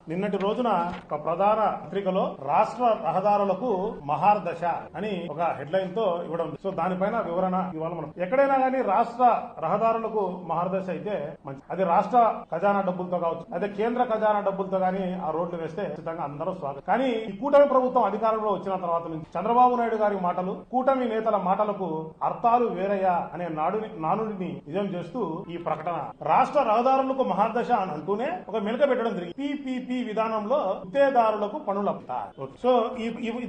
నిన్నటి రోజున ఒక ప్రధాన పత్రికలో రాష్ట్ర రహదారులకు మహార్దశ అని ఒక హెడ్లైన్ తో ఇవ్వడం. సో దానిపైన వివరణ ఇవాళ మనం ఎక్కడైనా గానీ రాష్ట్ర రహదారులకు మహార్దశ అయితే మంచి. అది రాష్ట్ర ఖజానా డబ్బులతో కావచ్చు, అదే కేంద్ర ఖజానా డబ్బులతో గానీ ఆ రోడ్లు వేస్తే ఖచ్చితంగా అందరూ స్వాగతం. కానీ ఈ కూటమి ప్రభుత్వం అధికారంలో వచ్చిన తర్వాత నుంచి చంద్రబాబు నాయుడు గారి మాటలు, కూటమి నేతల మాటలకు అర్థాలు వేరయ్యా అనే నానుడిని నిజం చేస్తూ ఈ ప్రకటన రాష్ట్ర రహదారులకు మహార్దశ అని అంటూనే ఒక మెలక పెట్టడం జరిగింది. పీపీపీ విధానంలో గుత్తేదారులకు పనులు అప్పుతారు. సో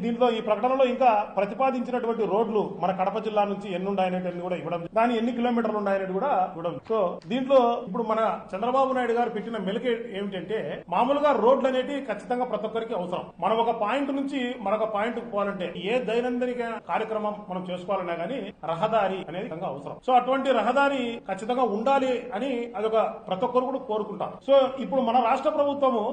దీంట్లో ఈ ప్రకటనలో ఇంకా ప్రతిపాదించినటువంటి రోడ్లు మన కడప జిల్లా నుంచి ఎన్ని ఉన్నాయనేది కూడా ఇవ్వడం, దాని ఎన్ని కిలోమీటర్లు ఉన్నాయనేది కూడా ఇవ్వడం. సో దీంట్లో ఇప్పుడు మన చంద్రబాబు నాయుడు గారు పెట్టిన మెలక ఏమిటంటే, మామూలుగా రోడ్లు అనేవి ఖచ్చితంగా ప్రతి ఒక్కరికి అవసరం. మనం ఒక పాయింట్ నుంచి మరొక పాయింట్ పోవాలంటే ఏ దైనందిక కార్యక్రమం మనం చేసుకోవాలన్నా గానీ రహదారి అనేది అవసరం. సో అటువంటి రహదారి ఖచ్చితంగా ఉండాలి అని అదొక ప్రతి ఒక్కరు కూడా కోరుకుంటారు. సో ఇప్పుడు మన రాష్ట్ర ప్రభుత్వము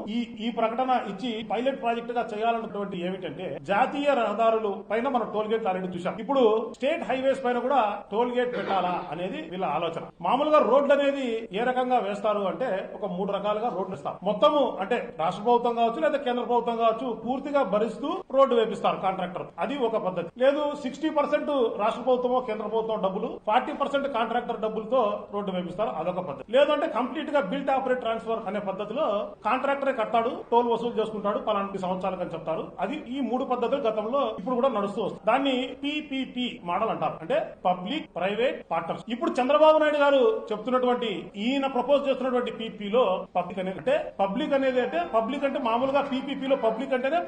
ఈ ప్రకటన ఇచ్చి పైలట్ ప్రాజెక్ట్ గా చేయాలన్నటువంటి ఏమిటంటే, జాతీయ రహదారులు పైన మనం టోల్ గేట్ ఆల్రెడీ చూసాం. ఇప్పుడు స్టేట్ హైవేస్ పైన కూడా టోల్ గేట్ పెట్టాలా అనేది వీళ్ళ ఆలోచన. మామూలుగా రోడ్లు అనేది ఏ రకంగా వేస్తారు అంటే ఒక 3 రకాలుగా రోడ్లు ఇస్తారు. మొత్తము అంటే రాష్ట్ర ప్రభుత్వం కావచ్చు లేదా కేంద్ర ప్రభుత్వం కావచ్చు పూర్తిగా భరిస్తూ రోడ్డు వేపిస్తారు కాంట్రాక్టర్. అది ఒక పద్ధతి. లేదు 60% రాష్ట్ర ప్రభుత్వమో కేంద్ర ప్రభుత్వం డబ్బులు, 40% కాంట్రాక్టర్ డబ్బులతో రోడ్డు వేపిస్తారు. అదొక పద్ధతి. లేదంటే కంప్లీట్ గా బిల్ట్ ఆపరేట్ ట్రాన్స్ఫర్ అనే పద్ధతిలో కాంట్రాక్టరే కడతాడు, టోల్ వసూలు చేసుకుంటాడు, పలానా సంవత్సరాలకు అని చెప్తారు. అది ఈ 3 పద్ధతులు గతంలో ఇప్పుడు కూడా నడుస్తూ వస్తుంది. దాన్ని పీపీపీ మోడల్ అంటారు, అంటే పబ్లిక్ ప్రైవేట్ పార్ట్నర్షిప్. ఇప్పుడు చంద్రబాబు నాయుడు గారు చెప్తున్నటువంటి ఈయన ప్రపోజ్ చేస్తున్నటువంటి పీపీలో పబ్లిక్ అనేది అంటే పబ్లిక్ అంటే మామూలుగా పీపీపీలో పబ్లిక్ అంటేనే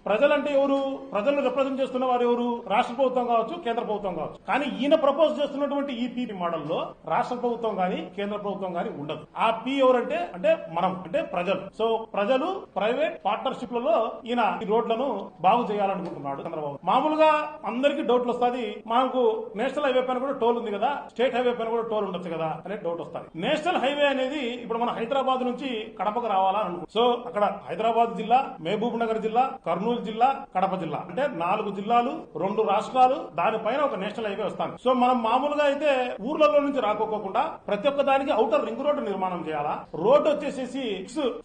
ప్రజలు అంటే ఎవరు? ప్రజలను రిప్రజెంట్ చేస్తున్న వారు ఎవరు? రాష్ట్ర ప్రభుత్వం కావచ్చు, కేంద్ర ప్రభుత్వం కావచ్చు. కానీ ఈయన ప్రపోజ్ చేస్తున్నటువంటి ఈ పీపీ మోడల్లో రాష్ట్ర ప్రభుత్వం గాని కేంద్ర ప్రభుత్వం గాని ఉండదు. ఆ పీ ఎవరంటే అంటే మనం అంటే ప్రజలు. సో ప్రజలు ప్రైవేట్ పార్ట్నర్షిప్ లలో ఈయన ఈ రోడ్లను బాగు చేయాలనుకుంటున్నాడు చంద్రబాబు. మామూలుగా అందరికీ డౌట్లు వస్తుంది, మనకు నేషనల్ హైవే పైన కూడా టోల్ ఉంది కదా, స్టేట్ హైవే పైన కూడా టోల్ ఉండొచ్చు కదా అనే డౌట్ వస్తుంది. నేషనల్ హైవే అనేది ఇప్పుడు మన హైదరాబాద్ నుంచి కడపకు రావాలా అనుకో. సో అక్కడ హైదరాబాద్ జిల్లా, మహబూబ్ నగర్ జిల్లా, కర్నూలు జిల్లా, కడప జిల్లా అంటే 4 జిల్లాలు, 2 రాష్ట్రాలు, దానిపైన ఒక నేషనల్ హైవే వస్తాను. సో మనం మామూలుగా అయితే ఊర్లలో నుంచి రాకోకుండా ప్రతి ఒక్క దానికి ఔటర్ రింగ్ రోడ్డు నిర్మాణం చేయాలా, రోడ్డు వచ్చేసేసి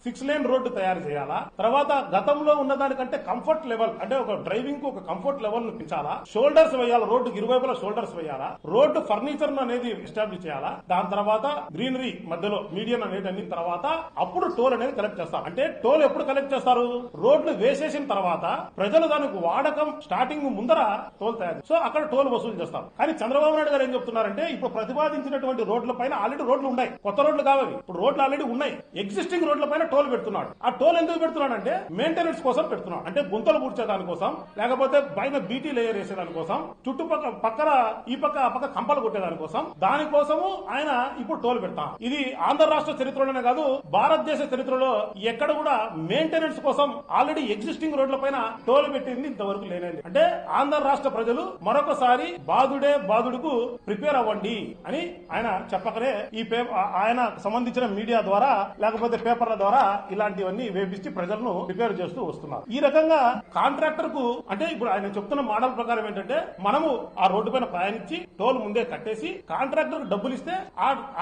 6 లేన్ రోడ్డు తయారు చేయాలా, తర్వాత గతంలో ఉన్న దానికంటే కంఫర్ట్ లెవెల్ అంటే ఒక డ్రైవింగ్ కు ఒక కంఫర్ట్ లెవెల్ ను పెంచాలా, షోల్డర్స్ వేయాలా, రోడ్డుకి ఇరువైపులా షోల్డర్స్ వేయాలా, రోడ్డు ఫర్నిచర్ అనేది ఎస్టాబ్లిష్ చేయాలా, దాని తర్వాత గ్రీనరీ మధ్యలో మీడియం అనేది అన్ని తర్వాత అప్పుడు టోల్ అనేది కలెక్ట్ చేస్తారు. అంటే టోల్ ఎప్పుడు కలెక్ట్ చేస్తారు? రోడ్లు వేసేసిన తర్వాత ప్రజలు దానికి వాడకం స్టార్టింగ్ ముందర టోల్ తయారు, సో అక్కడ టోల్ వసూలు చేస్తారు. కానీ చంద్రబాబు నాయుడు గారు ఏం చెప్తున్నారంటే, ఇప్పుడు ప్రతిపాదించినటువంటి రోడ్ల పైన ఆల్రెడీ రోడ్లు ఉన్నాయి, కొత్త రోడ్లు కావాలి. ఇప్పుడు రోడ్లు ఆల్రెడీ ఉన్నాయి, ఎగ్జిస్టింగ్ రోడ్ల పైన టోల్ పెడుతున్నాడు. ఆ టోల్ ఎందుకు పెడుతున్నాడు అంటే మెయింటెనెన్స్ కోసం పెడుతున్నాడు. అంటే గుంతలు పూడ్చేదాని కోసం, లేకపోతే పైన బీటీ లేయర్ వేసేదాని కోసం, చుట్టుపక్కల పక్కన ఈ పక్క ఆ పక్క కంపలు కొట్టేదాని కోసం, దానికోసము ఆయన ఇప్పుడు టోల్ పెడతాం. ఇది ఆంధ్ర రాష్ట్ర చరిత్రలోనే కాదు, భారతదేశ చరిత్రలో ఎక్కడ కూడా మెయింటెనెన్స్ కోసం ఆల్రెడీ ఎగ్జిస్టింగ్ రోడ్ల పైన టోల్ పెట్టింది ఇంతవరకు లేనండి. అంటే ఆంధ్ర రాష్ట్ర ప్రజలు మరొకసారి బాధుడుకు ప్రిపేర్ అవ్వండి అని ఆయన చెప్పకనే ఈ ఆయన సంబంధించిన మీడియా ద్వారా లేకపోతే పేపర్ల ద్వారా ఇలాంటివన్నీ వేపిస్తే ప్రజలను ప్రిపేర్ చేస్తూ వస్తున్నారు. ఈ రకంగా కాంట్రాక్టర్ కు అంటే ఇప్పుడు ఆయన చెప్తున్న మోడల్ ప్రకారం ఏంటంటే, మనము ఆ రోడ్డు పైన ప్రయాణించి టోల్ ముందే కట్టేసి కాంట్రాక్టర్ డబ్బులు ఇస్తే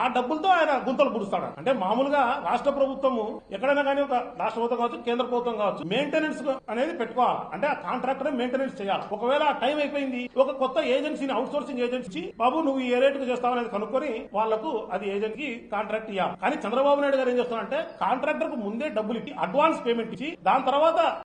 ఆ డబ్బులతో ఆయన గుంతలు పుడుస్తాడు. అంటే మామూలుగా రాష్ట్ర ప్రభుత్వము ఎక్కడైనా కానీ ఒక రాష్ట్ర ప్రభుత్వం కావచ్చు, కేంద్ర ప్రభుత్వం కావచ్చు, మెయింటెనెన్స్ అనేది పెట్టుకోవాలి. అంటే ఆ కాంట్రాక్టర్ మెయింటెనెన్స్ చేయాలి. ఒకవేళ ఆ టైం అయిపోయింది, ఒక కొత్త ఏజెన్సీని అవుట్ సోర్సింగ్ ఏజెన్సీ బాబు నువ్వు ఏ రేటుకు చేస్తావనేది కనుక్కొని వాళ్లకు అది ఏజెంట్ కి కాంట్రాక్ట్ ఇవ్వాలి. కానీ చంద్రబాబు నాయుడు గారు ఏం చేస్తున్నారంటే, కాంట్రాక్టర్ కు ముందే డబ్బులు ఇచ్చి అడ్వాన్స్ పేమెంట్ ఇచ్చి దాని తర్వాత